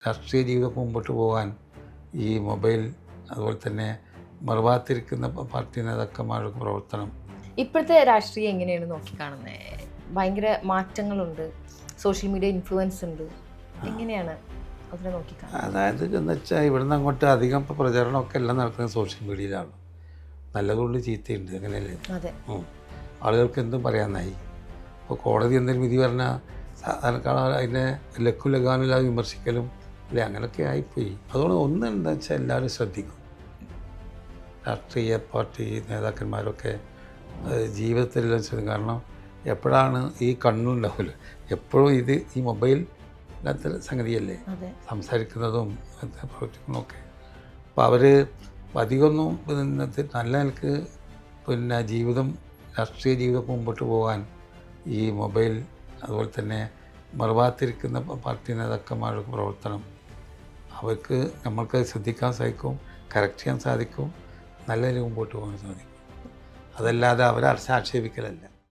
രാഷ്ട്രീയ ജീവിതം മുമ്പോട്ട് പോകാൻ ഈ മൊബൈൽ അതുപോലെ തന്നെ മറുഭാഗത്തിരിക്കുന്ന പാർട്ടി നേതാക്കന്മാരുടെ പ്രവർത്തനം. ഇപ്പോഴത്തെ രാഷ്ട്രീയം എങ്ങനെയാണ് നോക്കിക്കാണുന്നത്? ഭയങ്കര മാറ്റങ്ങളുണ്ട്, സോഷ്യൽ മീഡിയ ഇൻഫ്ലുവൻസ് ഉണ്ട്, എങ്ങനെയാണ് അതിനെ നോക്കിക്കാണുന്നത്? അതായത് എന്ന് വെച്ചാൽ ഇവിടുന്ന് അങ്ങോട്ട് അധികം ഇപ്പോൾ പ്രചരണമൊക്കെ എല്ലാം നടക്കുന്നത് സോഷ്യൽ മീഡിയയിലാണ്. നല്ലതുകൊണ്ട് ചീത്തയുണ്ട്, അങ്ങനെയല്ലേ? അതെ. ആളുകൾക്ക് എന്തും പറയാനായി. ഇപ്പോൾ കോടതി എന്തെങ്കിലും വിധി പറഞ്ഞാൽ സാധാരണക്കാർ അതിനെ ലക്കും ലഗാനില്ലാതെ വിമർശിക്കലും അല്ലേ, അങ്ങനെയൊക്കെ ആയിപ്പോയി. അതുകൊണ്ട് ഒന്ന് എന്താ വെച്ചാൽ എല്ലാവരും ശ്രദ്ധിക്കും. രാഷ്ട്രീയ പാർട്ടി നേതാക്കന്മാരൊക്കെ ജീവിതത്തിലെല്ലാം ശ്രദ്ധിക്കും. കാരണം എപ്പോഴാണ് ഈ കണ്ണുണ്ടാവില്ല, എപ്പോഴും ഈ മൊബൈൽ ഇല്ലാത്ത സംഗതിയല്ലേ, സംസാരിക്കുന്നതും പ്രവർത്തിക്കുന്നതൊക്കെ. അപ്പോൾ അവർ അധികമൊന്നും നല്ല നിലക്ക് രാഷ്ട്രീയ ജീവിതം മുമ്പോട്ട് പോകാൻ ഈ മൊബൈൽ അതുപോലെ തന്നെ മറുഭാഗത്തിരിക്കുന്ന പാർട്ടി നേതാക്കന്മാരുടെ പ്രവർത്തനം അവർക്ക് നമ്മൾക്ക് ശ്രദ്ധിക്കാൻ സാധിക്കും, കറക്റ്റ് ചെയ്യാൻ സാധിക്കും, നല്ല നിലയിൽ മുമ്പോട്ട് പോകാൻ സാധിക്കും. അതല്ലാതെ അവരെ ആക്ഷേപിക്കലല്ല.